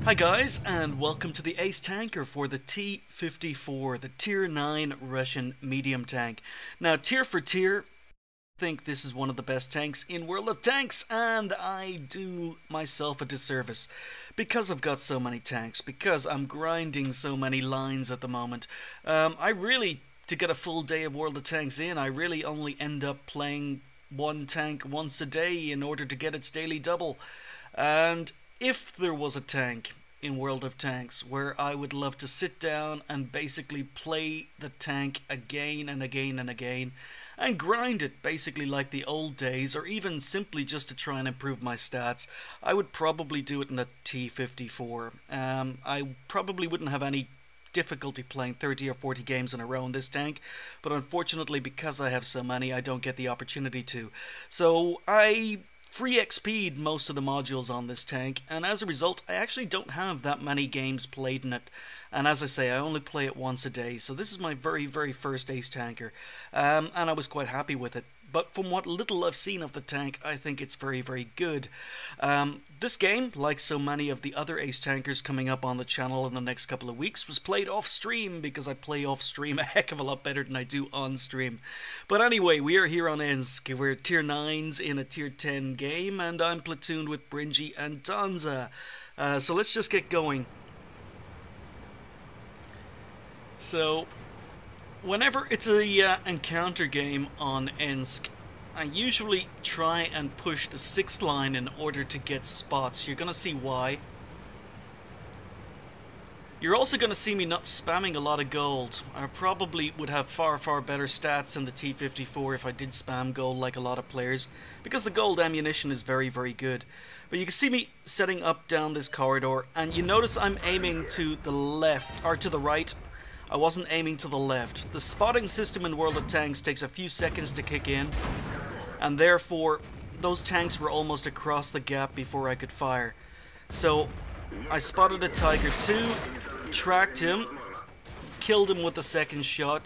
Hi guys, and welcome to the Ace Tanker for the T-54, the Tier 9 Russian medium tank. Now, tier for tier, I think this is one of the best tanks in World of Tanks, and I do myself a disservice because I've got so many tanks, because I'm grinding so many lines at the moment. To get a full day of World of Tanks in, I really only end up playing one tank once a day in order to get its daily double. And if there was a tank in World of Tanks where I would love to sit down and basically play the tank again and again and again and grind it basically like the old days, or even simply just to try and improve my stats, I would probably do it in the T-54. I probably wouldn't have any difficulty playing 30 or 40 games in a row in this tank, but unfortunately because I have so many I don't get the opportunity to. So I free XP'd most of the modules on this tank, and as a result I actually don't have that many games played in it, and as I say, I only play it once a day, so this is my very first Ace Tanker, and I was quite happy with it. But from what little I've seen of the tank, I think it's very good. This game, like so many of the other Ace Tankers coming up on the channel in the next couple of weeks, was played off stream because I play off stream a heck of a lot better than I do on stream. But anyway, we are here on Ensk. We're tier 9s in a tier 10 game, and I'm platooned with Brinji and Donza. So let's just get going. So whenever it's a encounter game on Ensk, I usually try and push the 6th line in order to get spots. You're going to see why. You're also going to see me not spamming a lot of gold. I probably would have far better stats in the T-54 if I did spam gold like a lot of players, because the gold ammunition is very good. But you can see me setting up down this corridor, and you notice I'm aiming to the left, or to the right. I wasn't aiming to the left. The spotting system in World of Tanks takes a few seconds to kick in, and therefore those tanks were almost across the gap before I could fire. So I spotted a Tiger 2, tracked him, killed him with the second shot,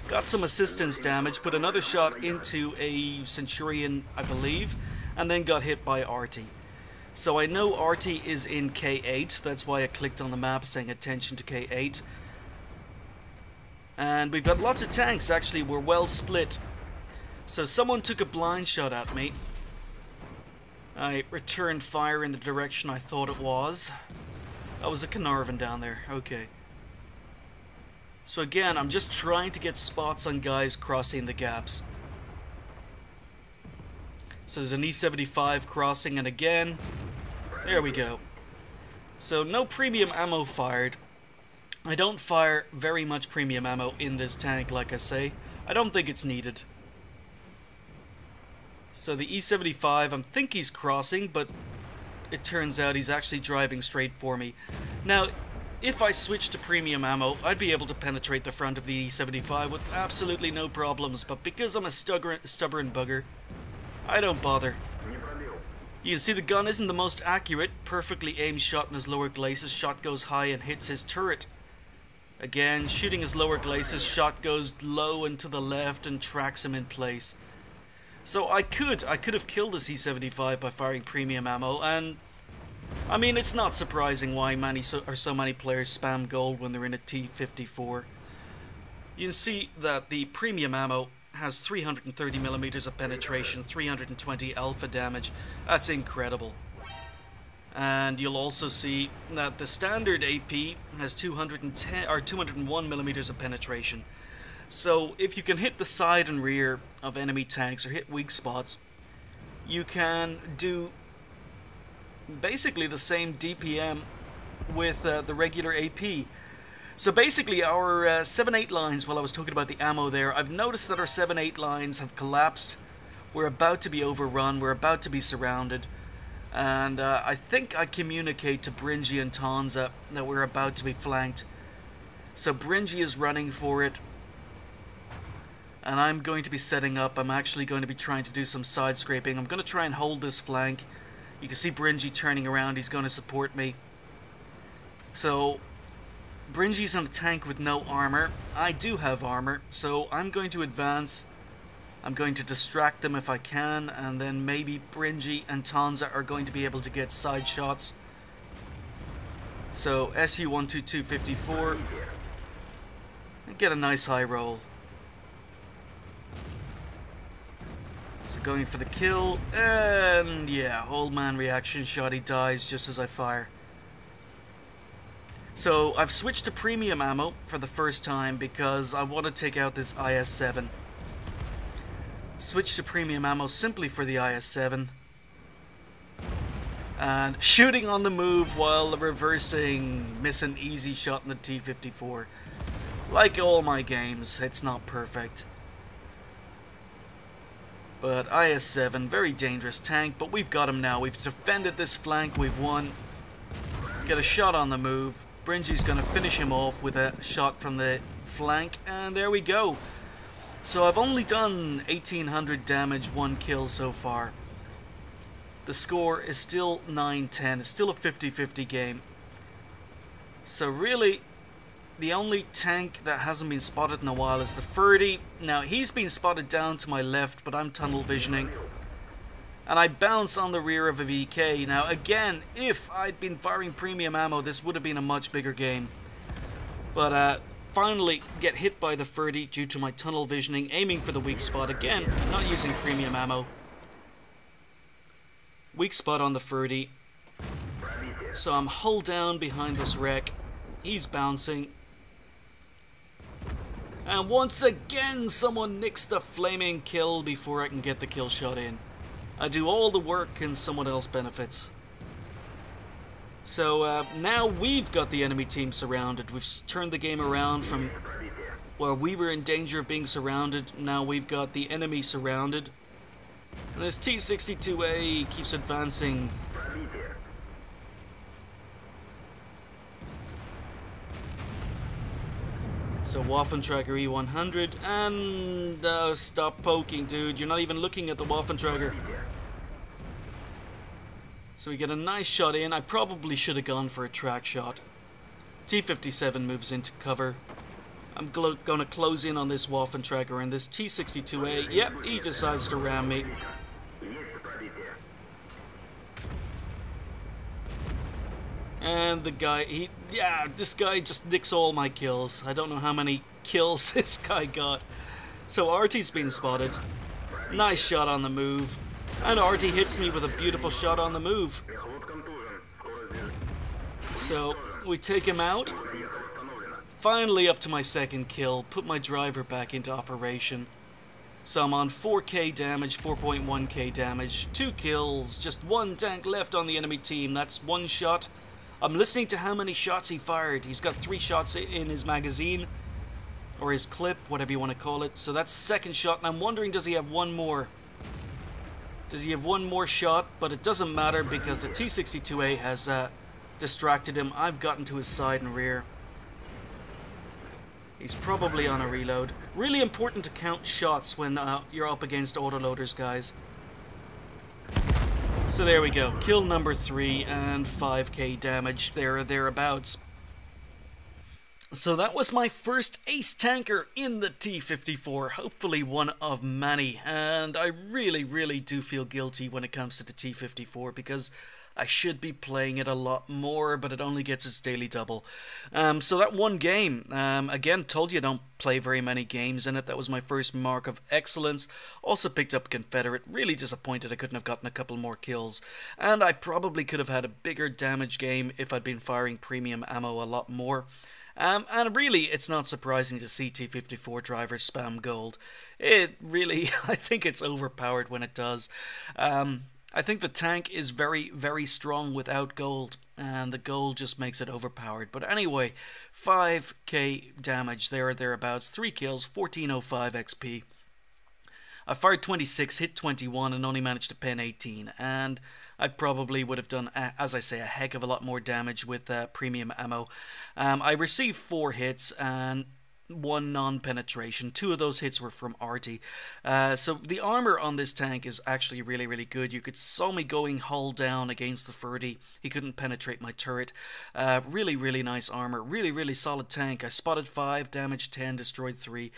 got some assistance damage, put another shot into a Centurion, I believe, and then got hit by Arty. So I know Arty is in K8, that's why I clicked on the map saying attention to K8. And we've got lots of tanks, actually. We're well split. So someone took a blind shot at me. I returned fire in the direction I thought it was. Oh, it was a Carnarvon down there. Okay. So again, I'm just trying to get spots on guys crossing the gaps. So there's an E-75 crossing, and again, there we go. So no premium ammo fired. I don't fire very much premium ammo in this tank, like I say. I don't think it's needed. So the E-75, I think he's crossing, but it turns out he's actually driving straight for me. Now, if I switched to premium ammo, I'd be able to penetrate the front of the E-75 with absolutely no problems, but because I'm a stubborn bugger, I don't bother. You can see the gun isn't the most accurate. Perfectly aimed shot in his lower glacis, shot goes high and hits his turret. Again, shooting his lower glacis, shot goes low and to the left and tracks him in place. So I could have killed the C-75 by firing premium ammo, and I mean, it's not surprising why so many players spam gold when they're in a T-54. You can see that the premium ammo has 330mm of penetration, 320 alpha damage. That's incredible. And you'll also see that the standard AP has 210 or 201mm of penetration. So if you can hit the side and rear of enemy tanks or hit weak spots, you can do basically the same DPM with the regular AP. So basically our 7-8 lines, while I was talking about the ammo there, I've noticed that our 7-8 lines have collapsed. We're about to be overrun, we're about to be surrounded. And I think I communicate to Brinji and Donza that we're about to be flanked. So Brinji is running for it, and I'm going to be setting up. I'm actually going to be trying to do some side scraping. I'm going to try and hold this flank. You can see Brinji turning around. He's going to support me. So Brinji's on a tank with no armor. I do have armor, so I'm going to advance. I'm going to distract them if I can, and then maybe Brinji and Donza are going to be able to get side shots. So Su-12 T-54, get a nice high roll. So going for the kill, and yeah, old man reaction shot, he dies just as I fire. So I've switched to premium ammo for the first time because I want to take out this IS-7. Switch to premium ammo simply for the IS-7. And shooting on the move while reversing, miss an easy shot in the T-54. Like all my games, it's not perfect. But IS-7, very dangerous tank, but we've got him now. We've defended this flank, we've won. Get a shot on the move. Bringy's going to finish him off with a shot from the flank, and there we go. So I've only done 1800 damage, 1 kill so far. The score is still 9-10, it's still a 50-50 game. So really, the only tank that hasn't been spotted in a while is the 30. Now, he's been spotted down to my left, but I'm tunnel visioning. And I bounce on the rear of a VK. Now, again, if I'd been firing premium ammo, this would have been a much bigger game. But, finally get hit by the 30 due to my tunnel visioning, aiming for the weak spot. Again, not using premium ammo. Weak spot on the 30. So I'm hull down behind this wreck. He's bouncing. And once again, someone nicks the flaming kill before I can get the kill shot in. I do all the work and someone else benefits. So now we've got the enemy team surrounded. We've turned the game around from where we were in danger of being surrounded. Now we've got the enemy surrounded. And this T-62A keeps advancing. So Waffentrager E100, and stop poking, dude. You're not even looking at the Waffentrager. So we get a nice shot in. I probably should have gone for a track shot. T-57 moves into cover. I'm going to close in on this Waffentrager, and this T-62A, yep, he decides to ram me. And the guy, this guy just nicks all my kills. I don't know how many kills this guy got. So Artie's been spotted. Nice shot on the move. And Artie hits me with a beautiful shot on the move. So we take him out. Finally up to my second kill. Put my driver back into operation. So I'm on 4k damage, 4.1k damage. 2 kills, just 1 tank left on the enemy team. That's 1 shot. I'm listening to how many shots he fired. He's got 3 shots in his magazine, or his clip, whatever you want to call it. So that's the second shot, and I'm wondering, does he have one more? Does he have one more shot? But it doesn't matter because the T-62A has distracted him. I've gotten to his side and rear. He's probably on a reload. Really important to count shots when you're up against autoloaders, guys. So there we go, kill number 3 and 5k damage there or thereabouts. So that was my first ace tanker in the T-54, hopefully one of many. And I really do feel guilty when it comes to the T-54 because I should be playing it a lot more, but it only gets its daily double. So that one game, again, told you I don't play very many games in it. That was my first mark of excellence. Also picked up Confederate. Really disappointed I couldn't have gotten a couple more kills. And I probably could have had a bigger damage game if I'd been firing premium ammo a lot more. And really, it's not surprising to see T-54 drivers spam gold. It really, I think it's overpowered when it does. I think the tank is very strong without gold, and the gold just makes it overpowered. But anyway, 5k damage there or thereabouts, 3 kills, 1405 XP. I fired 26, hit 21, and only managed to pen 18. And I probably would have done, as I say, a heck of a lot more damage with premium ammo. I received 4 hits and 1 non-penetration. 2 of those hits were from Artie. So the armor on this tank is actually really good. You saw me going hull down against the 30. He couldn't penetrate my turret. Really nice armor. Really solid tank. I spotted 5, damaged 10, destroyed 3.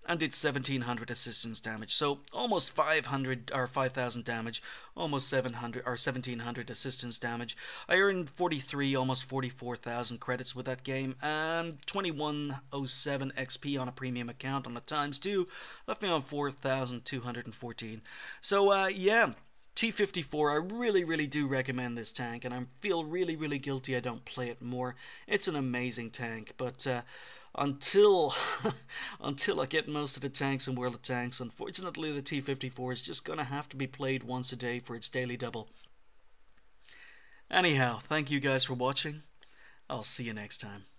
and did 1700 assistance damage. So almost 500 or 5000 damage, almost 700 or 1700 assistance damage. I earned 43, almost 44,000 credits with that game, and 2107 XP on a premium account on the ×2 left me on 4,214. So yeah. T-54, I really do recommend this tank, and I feel really guilty I don't play it more. It's an amazing tank, but until until I get most of the tanks in World of Tanks, unfortunately the T-54 is just gonna have to be played once a day for its daily double. Anyhow, thank you guys for watching. I'll see you next time.